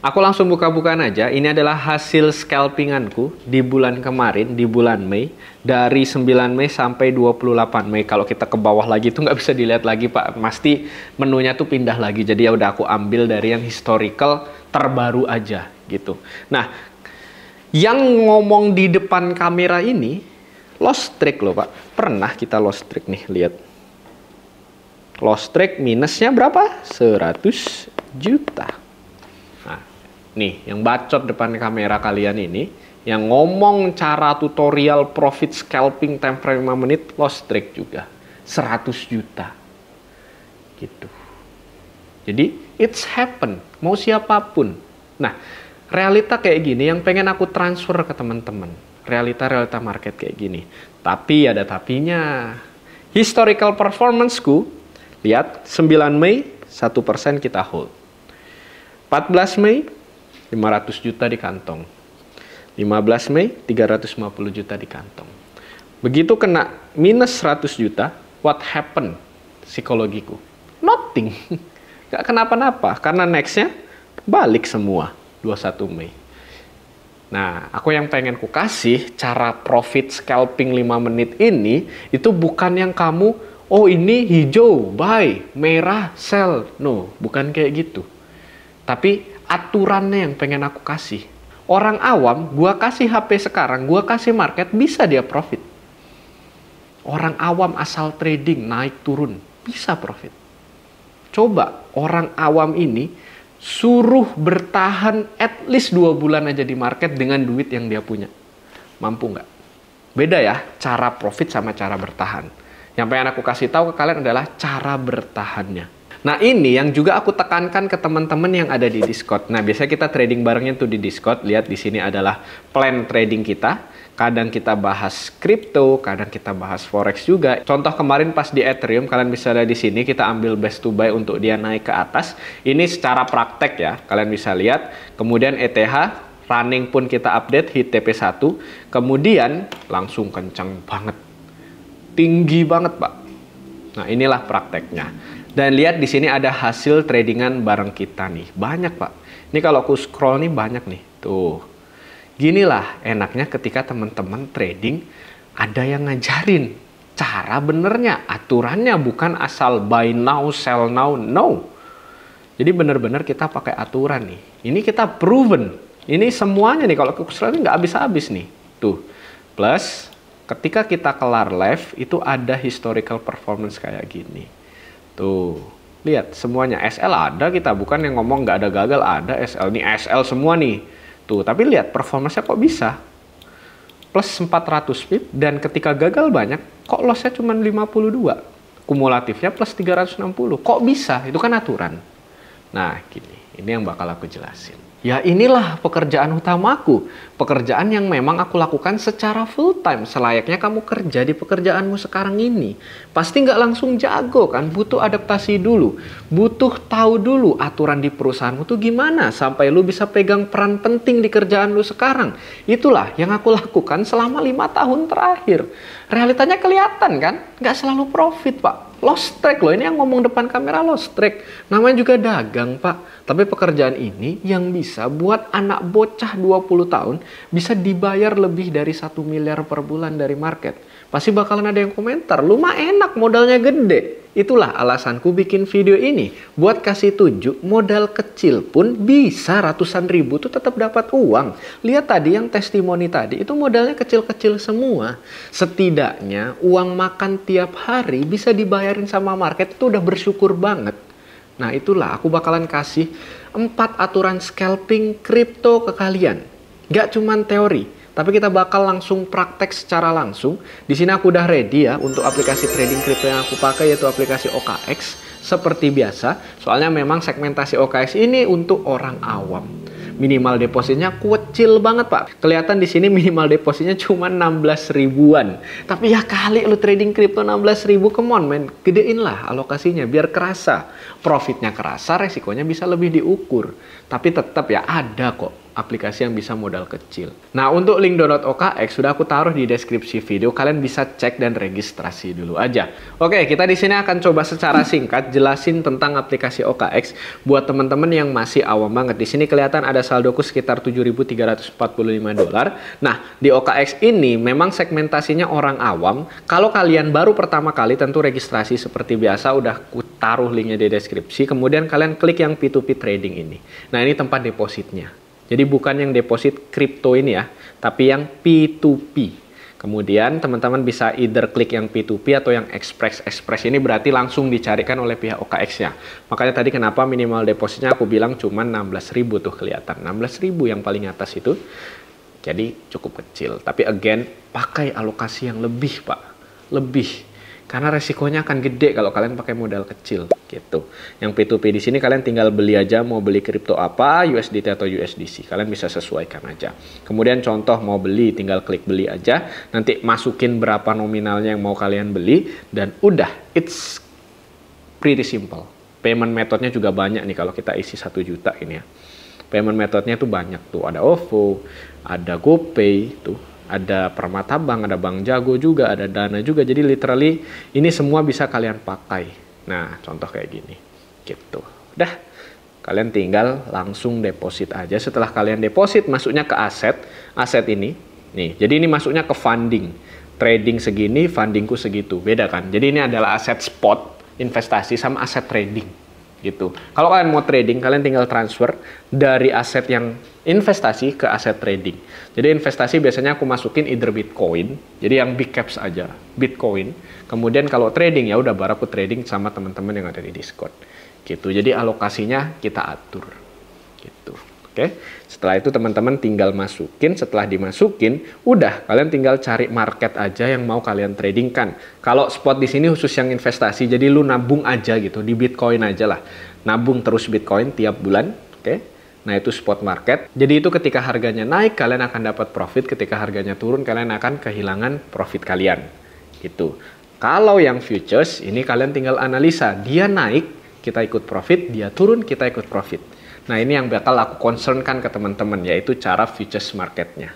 Aku langsung buka-bukaan aja. Ini adalah hasil scalpinganku di bulan kemarin, di bulan Mei. Dari 9 Mei sampai 28 Mei. Kalau kita ke bawah lagi itu nggak bisa dilihat lagi, Pak. Pasti menunya tuh pindah lagi. Jadi ya udah aku ambil dari yang historical terbaru aja gitu. Nah, yang ngomong di depan kamera ini lost streak loh, Pak. Pernah kita lost streak nih, lihat. Lost streak minusnya berapa? 100 juta. Nih, yang bacot depan kamera kalian ini, yang ngomong cara tutorial profit scalping time frame 5 menit, lost streak juga. 100 juta. Gitu. Jadi, it's happen. Mau siapapun. Nah, realita kayak gini yang pengen aku transfer ke teman-teman. Realita-realita market kayak gini. Tapi ada tapinya. Historical performance-ku, lihat, 9 Mei, 1% kita hold. 14 Mei, 500 juta di kantong. 15 Mei, 350 juta di kantong. Begitu kena minus 100 juta, what happened psikologiku? Nothing. Gak kenapa-napa. Karena nextnya balik semua, 21 Mei. Nah, aku yang pengen ku kasih cara profit scalping 5 menit ini, itu bukan yang kamu, oh ini hijau, buy, merah, sell. No, bukan kayak gitu. Tapi aturannya yang pengen aku kasih. Orang awam, gua kasih HP sekarang, gua kasih market, bisa dia profit. Orang awam asal trading, naik turun, bisa profit. Coba orang awam ini suruh bertahan at least 2 bulan aja di market dengan duit yang dia punya. Mampu nggak? Beda ya, cara profit sama cara bertahan. Yang pengen aku kasih tahu ke kalian adalah cara bertahannya. Nah, ini yang juga aku tekankan ke teman-teman yang ada di Discord. Nah, biasanya kita trading barengnya tuh di Discord. Lihat di sini adalah plan trading kita. Kadang kita bahas kripto, kadang kita bahas forex juga. Contoh kemarin pas di Ethereum, kalian bisa lihat di sini kita ambil best to buy untuk dia naik ke atas. Ini secara praktek ya, kalian bisa lihat. Kemudian ETH running pun kita update hit TP1. Kemudian langsung kencang banget. Tinggi banget, Pak. Nah, inilah prakteknya. Dan lihat di sini ada hasil tradingan bareng kita nih. Banyak, Pak. Ini kalau aku scroll nih banyak nih. Tuh. Ginilah enaknya ketika teman-teman trading ada yang ngajarin cara benernya, aturannya, bukan asal buy now, sell now. No. Jadi bener-bener kita pakai aturan nih. Ini kita proven. Ini semuanya nih kalau aku scroll ini nggak habis-habis nih. Tuh. Plus ketika kita kelar live itu ada historical performance kayak gini. Tuh, lihat semuanya SL ada, kita bukan yang ngomong nggak ada gagal, ada SL. Ini SL semua nih. Tuh, tapi lihat performanya kok bisa plus 400 pip dan ketika gagal banyak kok lossnya cuma 52. Kumulatifnya plus 360. Kok bisa? Itu kan aturan. Nah, gini. Ini yang bakal aku jelasin. Ya inilah pekerjaan utamaku. Pekerjaan yang memang aku lakukan secara full time. Selayaknya kamu kerja di pekerjaanmu sekarang ini. Pasti nggak langsung jago kan. Butuh adaptasi dulu. Butuh tahu dulu aturan di perusahaanmu tuh gimana. Sampai lu bisa pegang peran penting di kerjaan lu sekarang. Itulah yang aku lakukan selama 5 tahun terakhir. Realitanya kelihatan kan. Nggak selalu profit, Pak. Lost track loh, ini yang ngomong depan kamera lost track. Namanya juga dagang, Pak. Tapi pekerjaan ini yang bisa buat anak bocah 20 tahun bisa dibayar lebih dari 1 miliar per bulan dari market. Pasti bakalan ada yang komentar, lu mah enak modalnya gede. Itulah alasanku bikin video ini. Buat kasih tunjuk modal kecil pun bisa ratusan ribu tuh tetap dapat uang. Lihat tadi yang testimoni tadi, itu modalnya kecil-kecil semua. Setidaknya uang makan tiap hari bisa dibayarin sama market, itu udah bersyukur banget. Nah itulah aku bakalan kasih 4 aturan scalping kripto ke kalian. Gak cuman teori. Tapi kita bakal langsung praktek secara langsung. Di sini aku udah ready ya untuk aplikasi trading crypto yang aku pakai, yaitu aplikasi OKX. Seperti biasa, soalnya memang segmentasi OKX ini untuk orang awam. Minimal depositnya kecil banget, Pak. Kelihatan di sini minimal depositnya cuma 16 ribuan. Tapi ya kali lu trading crypto 16 ribu, come on men. Gedein lah alokasinya biar kerasa. Profitnya kerasa, resikonya bisa lebih diukur. Tapi tetap ya ada kok aplikasi yang bisa modal kecil. Nah, untuk link download OKX sudah aku taruh di deskripsi video. Kalian bisa cek dan registrasi dulu aja. Oke, kita di sini akan coba secara singkat jelasin tentang aplikasi OKX buat teman-teman yang masih awam banget. Di sini kelihatan ada saldoku sekitar 7.345 dolar. Nah, di OKX ini memang segmentasinya orang awam. Kalau kalian baru pertama kali, tentu registrasi seperti biasa udah ku taruh linknya di deskripsi. Kemudian kalian klik yang P2P trading ini. Nah, ini tempat depositnya. Jadi bukan yang deposit kripto ini ya, tapi yang P2P. Kemudian teman-teman bisa either klik yang P2P atau yang Express. Express ini berarti langsung dicarikan oleh pihak OKX-nya. Makanya tadi kenapa minimal depositnya aku bilang cuma 16.000 tuh kelihatan. 16.000 yang paling atas itu. Jadi cukup kecil. Tapi again, pakai alokasi yang lebih, Pak. Lebih. Karena resikonya akan gede kalau kalian pakai modal kecil gitu. Yang P2P di sini kalian tinggal beli aja, mau beli kripto apa, USDT atau USDC. Kalian bisa sesuaikan aja. Kemudian contoh mau beli, tinggal klik beli aja. Nanti masukin berapa nominalnya yang mau kalian beli dan udah, it's pretty simple. Payment methodnya juga banyak nih kalau kita isi 1 juta ini ya. Payment methodnya tuh banyak tuh, ada OVO, ada GoPay tuh. Ada Permata Bank, ada Bank Jago juga, ada Dana juga. Jadi literally ini semua bisa kalian pakai. Nah, contoh kayak gini. Gitu. Udah. Kalian tinggal langsung deposit aja. Setelah kalian deposit, masuknya ke aset. Aset ini. Nih, jadi ini masuknya ke funding. Trading segini, fundingku segitu. Beda kan? Jadi ini adalah aset spot, investasi sama aset trading. Gitu. Kalau kalian mau trading, kalian tinggal transfer dari aset yang investasi ke aset trading. Jadi investasi biasanya aku masukin either Bitcoin, jadi yang big caps aja, Bitcoin. Kemudian kalau trading ya udah baru aku trading sama teman-teman yang ada di Discord. Gitu. Jadi alokasinya kita atur. Gitu. Oke. Setelah itu teman-teman tinggal masukin, setelah dimasukin, udah kalian tinggal cari market aja yang mau kalian tradingkan. Kalau spot di sini khusus yang investasi, jadi lu nabung aja gitu di Bitcoin aja lah. Nabung terus Bitcoin tiap bulan, oke? Nah, itu spot market. Jadi itu ketika harganya naik kalian akan dapat profit, ketika harganya turun kalian akan kehilangan profit kalian. Gitu. Kalau yang futures ini kalian tinggal analisa, dia naik kita ikut profit, dia turun kita ikut profit. Nah, ini yang bakal aku concernkan ke teman-teman, yaitu cara futures marketnya.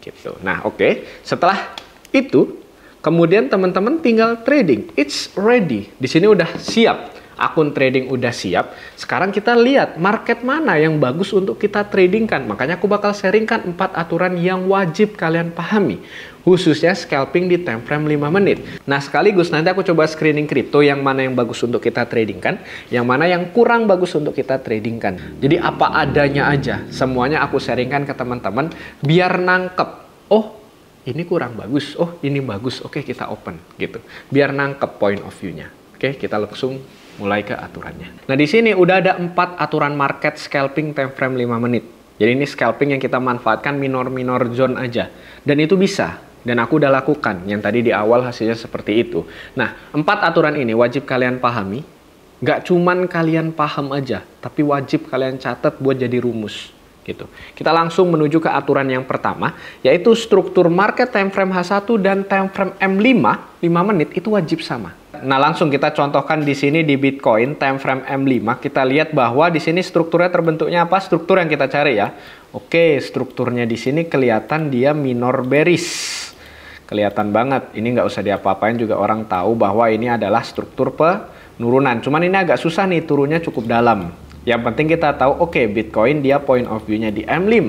Gitu. Nah, oke. Setelah itu, kemudian teman-teman tinggal trading. It's ready. Di sini udah siap. Akun trading udah siap. Sekarang kita lihat market mana yang bagus untuk kita tradingkan. Makanya aku bakal sharingkan 4 aturan yang wajib kalian pahami. Khususnya scalping di time frame 5 menit. Nah, sekaligus nanti aku coba screening kripto yang mana yang bagus untuk kita tradingkan, yang mana yang kurang bagus untuk kita tradingkan. Jadi apa adanya aja, semuanya aku sharingkan ke teman-teman biar nangkep. Oh, ini kurang bagus. Oh, ini bagus. Oke, kita open gitu. Biar nangkep point of view-nya. Oke, kita langsung mulai ke aturannya. Nah, di sini udah ada 4 aturan market scalping time frame 5 menit. Jadi ini scalping yang kita manfaatkan minor zone aja. Dan itu bisa. Dan aku udah lakukan, yang tadi di awal hasilnya seperti itu. Nah, 4 aturan ini wajib kalian pahami. Gak cuman kalian paham aja, tapi wajib kalian catat buat jadi rumus. Gitu. Kita langsung menuju ke aturan yang pertama, yaitu struktur market time frame H1 dan time frame M5, 5 menit, itu wajib sama. Nah, langsung kita contohkan di sini di Bitcoin time frame M5, kita lihat bahwa di sini strukturnya terbentuknya apa? Struktur yang kita cari ya. Oke, strukturnya di sini kelihatan dia minor bearish. Kelihatan banget, ini nggak usah diapa-apain juga orang tahu bahwa ini adalah struktur penurunan. Cuman ini agak susah nih, turunnya cukup dalam. Yang penting kita tahu, oke, Bitcoin dia point of view-nya di M5,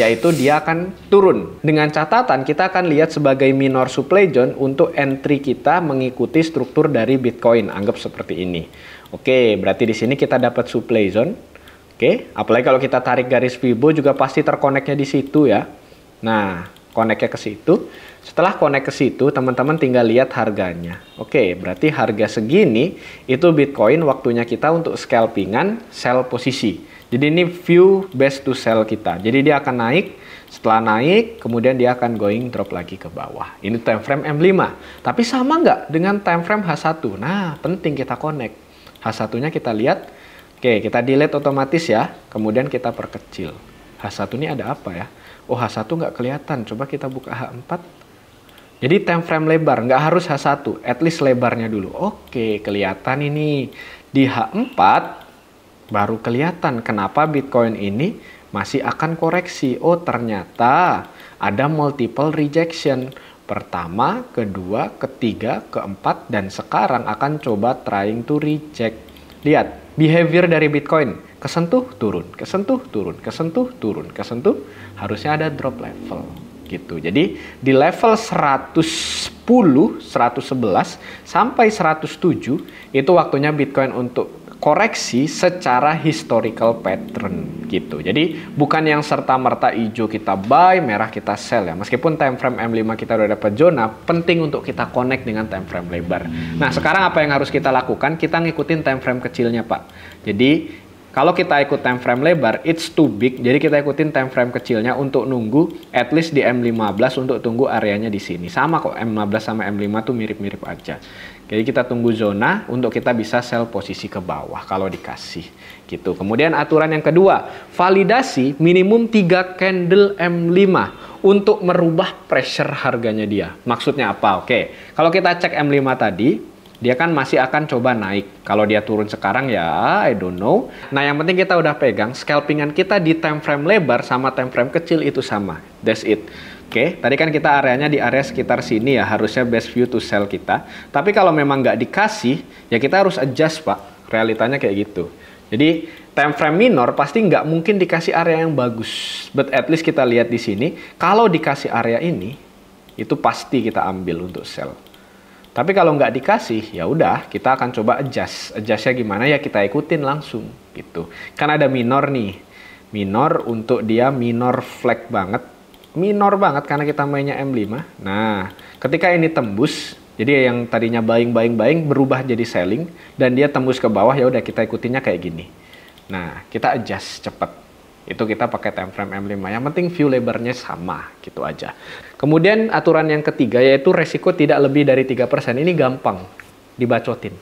yaitu dia akan turun. Dengan catatan, kita akan lihat sebagai minor supply zone untuk entry kita mengikuti struktur dari Bitcoin. Anggap seperti ini. Oke, berarti di sini kita dapat supply zone. Oke, apalagi kalau kita tarik garis Fibo juga pasti terkoneknya di situ ya. Nah, koneknya ke situ. Setelah konek ke situ, teman-teman tinggal lihat harganya. Oke, berarti harga segini itu Bitcoin waktunya kita untuk scalpingan sell posisi. Jadi ini view best to sell kita. Jadi dia akan naik, setelah naik kemudian dia akan going drop lagi ke bawah. Ini time frame M5. Tapi sama nggak dengan time frame H1? Nah, penting kita connect. H1-nya kita lihat. Oke, kita delete otomatis ya. Kemudian kita perkecil. H1 ini ada apa ya? Oh, H1 nggak kelihatan. Coba kita buka H4. Jadi time frame lebar, nggak harus H1, at least lebarnya dulu. Oke, kelihatan ini. Di H4 baru kelihatan kenapa Bitcoin ini masih akan koreksi. Oh, ternyata ada multiple rejection. Pertama, kedua, ketiga, keempat, dan sekarang akan coba trying to reject. Lihat, behavior dari Bitcoin. Kesentuh, turun, kesentuh, turun, kesentuh, turun, kesentuh. Harusnya ada drop level. Gitu. Jadi, di level 110, 111, sampai 107, itu waktunya Bitcoin untuk koreksi secara historical pattern gitu. Jadi bukan yang serta-merta hijau kita buy, merah kita sell ya. Meskipun time frame M5 kita udah dapat zona, penting untuk kita connect dengan time frame lebar. Nah, sekarang apa yang harus kita lakukan? Kita ngikutin time frame kecilnya, Pak. Jadi kalau kita ikut time frame lebar, it's too big. Jadi kita ikutin time frame kecilnya untuk nunggu at least di M15 untuk tunggu areanya di sini. Sama kok, M15 sama M5 tuh mirip-mirip aja. Jadi kita tunggu zona untuk kita bisa sell posisi ke bawah kalau dikasih gitu. Kemudian aturan yang kedua, validasi minimum 3 candle M5 untuk merubah pressure harganya dia. Maksudnya apa? Oke, kalau kita cek M5 tadi, dia kan masih akan coba naik. Kalau dia turun sekarang ya I don't know. Nah, yang penting kita udah pegang scalpingan kita di time frame lebar sama time frame kecil itu sama. That's it. Oke, tadi kan kita areanya di area sekitar sini ya, harusnya best view to sell kita. Tapi kalau memang nggak dikasih, ya kita harus adjust, Pak. Realitanya kayak gitu. Jadi time frame minor pasti nggak mungkin dikasih area yang bagus. But at least kita lihat di sini, kalau dikasih area ini, itu pasti kita ambil untuk sell. Tapi kalau nggak dikasih, ya udah kita akan coba adjust. Adjustnya gimana ya kita ikutin langsung gitu. Kan ada minor nih, minor untuk dia minor flag banget. Minor banget karena kita mainnya M5. Nah, ketika ini tembus, jadi yang tadinya buying berubah jadi selling dan dia tembus ke bawah, ya udah kita ikutinnya kayak gini. Nah, kita adjust cepet. Itu kita pakai time frame M5. Yang penting view lebarnya sama, gitu aja. Kemudian aturan yang ketiga yaitu resiko tidak lebih dari 3%. Ini gampang dibacotin,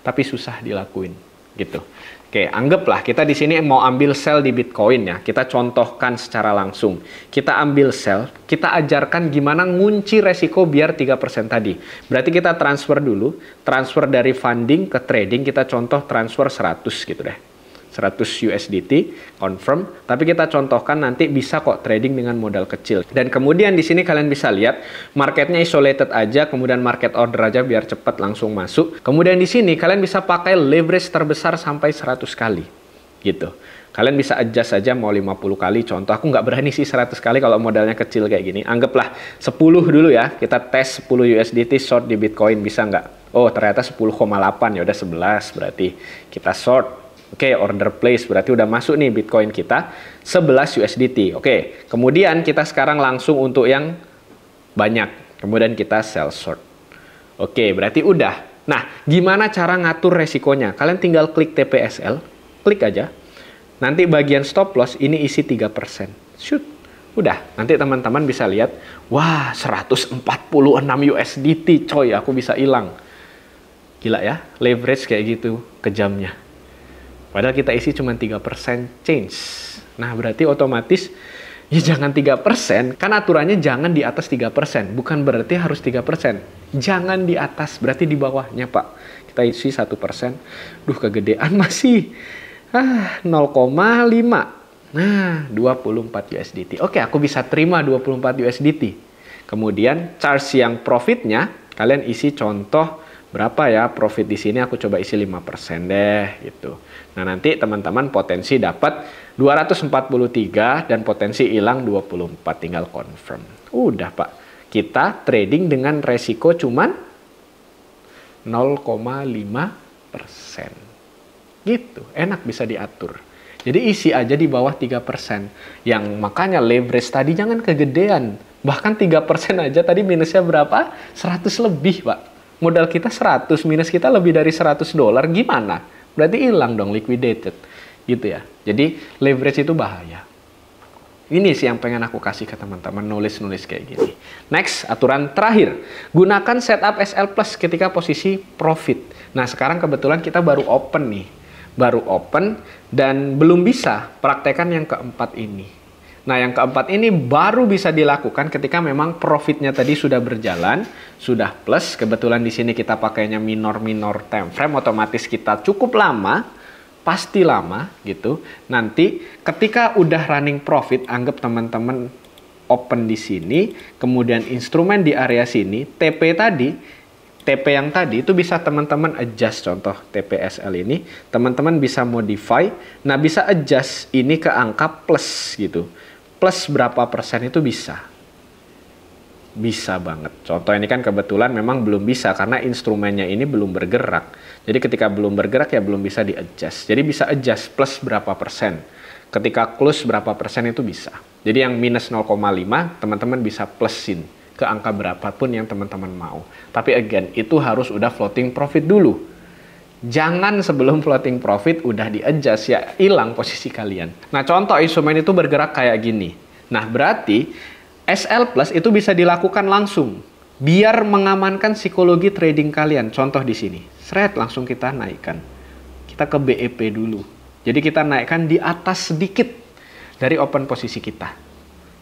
tapi susah dilakuin, gitu. Oke, anggaplah kita di sini mau ambil sell di Bitcoin ya. Kita contohkan secara langsung. Kita ambil sell, kita ajarkan gimana ngunci resiko biar 3% tadi. Berarti kita transfer dulu, transfer dari funding ke trading, kita contoh transfer 100 gitu deh. 100 USDT, confirm. Tapi kita contohkan nanti bisa kok trading dengan modal kecil. Dan kemudian di sini kalian bisa lihat marketnya isolated aja, kemudian market order aja biar cepat langsung masuk. Kemudian di sini kalian bisa pakai leverage terbesar sampai 100 kali. Gitu. Kalian bisa adjust aja mau 50 kali. Contoh, aku nggak berani sih 100 kali kalau modalnya kecil kayak gini. Anggaplah 10 dulu ya. Kita tes 10 USDT short di Bitcoin, bisa nggak? Oh, ternyata 10,8, ya udah 11 berarti kita short. Oke, order place berarti udah masuk nih Bitcoin kita 11 USDT. Oke, kemudian kita sekarang langsung untuk yang banyak. Kemudian kita sell short. Oke, berarti udah. Nah, gimana cara ngatur resikonya? Kalian tinggal klik TPSL, klik aja. Nanti bagian stop loss ini isi 3%. Shoot. Udah, nanti teman-teman bisa lihat, wah 146 USDT coy, aku bisa hilang. Gila ya, leverage kayak gitu kejamnya. Padahal kita isi cuma 3% change. Nah, berarti otomatis ya jangan 3%. Kan aturannya jangan di atas 3%. Bukan berarti harus 3%. Jangan di atas, berarti di bawahnya, Pak. Kita isi 1%. Duh, kegedean masih. 0,5. Nah, 24 USDT. Oke, aku bisa terima 24 USDT. Kemudian, charge yang profitnya, kalian isi contoh berapa ya profit di sini, aku coba isi 5% deh gitu. Nah, nanti teman-teman potensi dapat 243 dan potensi hilang 24, tinggal confirm. Udah, Pak. Kita trading dengan resiko cuman 0,5%. Gitu, enak bisa diatur. Jadi isi aja di bawah 3%. Yang makanya leverage tadi jangan kegedean. Bahkan 3% aja tadi minusnya berapa? 100 lebih, Pak. Modal kita 100, minus kita lebih dari $100, gimana? Berarti hilang dong, liquidated. Gitu ya. Jadi leverage itu bahaya. Ini sih yang pengen aku kasih ke teman-teman, nulis-nulis kayak gini. Next, aturan terakhir. Gunakan setup SL Plus ketika posisi profit. Nah, sekarang kebetulan kita baru open nih. Baru open dan belum bisa praktekan yang keempat ini. Nah, yang keempat ini baru bisa dilakukan ketika memang profitnya tadi sudah berjalan, sudah plus. Kebetulan di sini kita pakainya minor time frame, otomatis kita cukup lama pasti lama gitu. Nanti ketika udah running profit, anggap teman-teman open di sini, kemudian instrumen di area sini, TP yang tadi itu bisa teman-teman adjust. Contoh TPSL ini, teman-teman bisa modify. Nah, bisa adjust ini ke angka plus gitu. Plus berapa persen itu bisa. Bisa banget. Contoh ini kan kebetulan memang belum bisa karena instrumennya ini belum bergerak. Jadi ketika belum bergerak ya belum bisa di-adjust. Jadi bisa adjust plus berapa persen. Ketika close berapa persen itu bisa. Jadi yang minus 0,5 teman-teman bisa plusin ke angka berapapun yang teman-teman mau. Tapi again, itu harus udah floating profit dulu. Jangan sebelum floating profit udah di-adjust ya hilang posisi kalian. Nah, contoh instrumen itu bergerak kayak gini. Nah, berarti SL Plus itu bisa dilakukan langsung biar mengamankan psikologi trading kalian. Contoh di sini, seret langsung kita naikkan. Kita ke BEP dulu. Jadi kita naikkan di atas sedikit dari open posisi kita.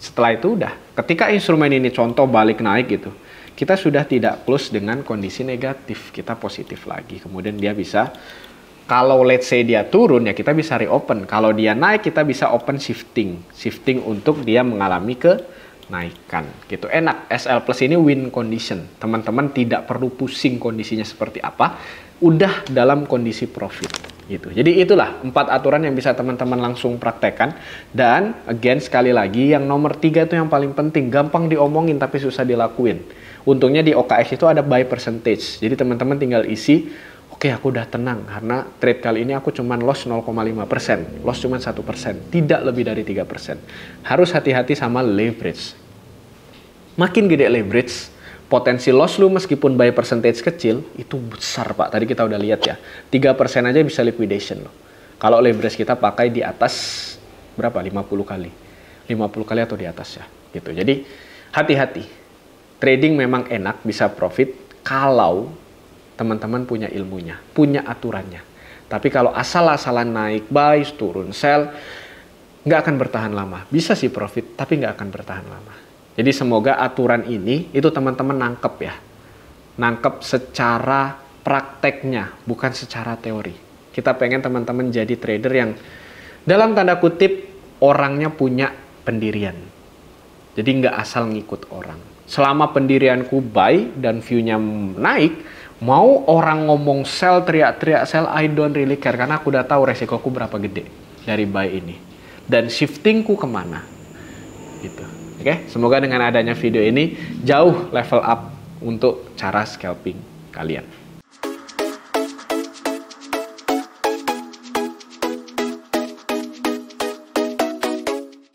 Setelah itu udah, ketika instrumen ini contoh balik naik gitu, kita sudah tidak close dengan kondisi negatif, kita positif lagi. Kemudian dia bisa, kalau let's say dia turun ya kita bisa reopen. Kalau dia naik kita bisa open shifting untuk dia mengalami kenaikan gitu. Enak, SL Plus ini win condition. Teman-teman tidak perlu pusing kondisinya seperti apa, udah dalam kondisi profit gitu. Jadi itulah 4 aturan yang bisa teman-teman langsung praktekkan. Dan again sekali lagi yang nomor 3 itu yang paling penting, gampang diomongin tapi susah dilakuin. Untungnya di OKX itu ada buy percentage. Jadi teman-teman tinggal isi, oke, aku udah tenang karena trade kali ini aku cuman loss 0,5%, loss cuman 1%, tidak lebih dari 3%. Harus hati-hati sama leverage. Makin gede leverage, potensi loss lu meskipun buy percentage kecil, itu besar Pak. Tadi kita udah lihat ya, 3% aja bisa liquidation loh. Kalau leverage kita pakai di atas, berapa? 50 kali. 50 kali atau di atas ya. Gitu. Jadi, hati-hati. Trading memang enak, bisa profit, kalau teman-teman punya ilmunya, punya aturannya. Tapi kalau asal-asalan naik, buy, turun, sell, nggak akan bertahan lama. Bisa sih profit, tapi nggak akan bertahan lama. Jadi semoga aturan ini itu teman-teman nangkep ya. Nangkep secara prakteknya, bukan secara teori. Kita pengen teman-teman jadi trader yang dalam tanda kutip orangnya punya pendirian. Jadi nggak asal ngikut orang. Selama pendirianku buy dan view-nya naik, mau orang ngomong sell, teriak-teriak sell, I don't really care. Karena aku udah tahu resikoku berapa gede dari buy ini. Dan shiftingku kemana. Gitu. Oke, semoga dengan adanya video ini jauh level up untuk cara scalping kalian.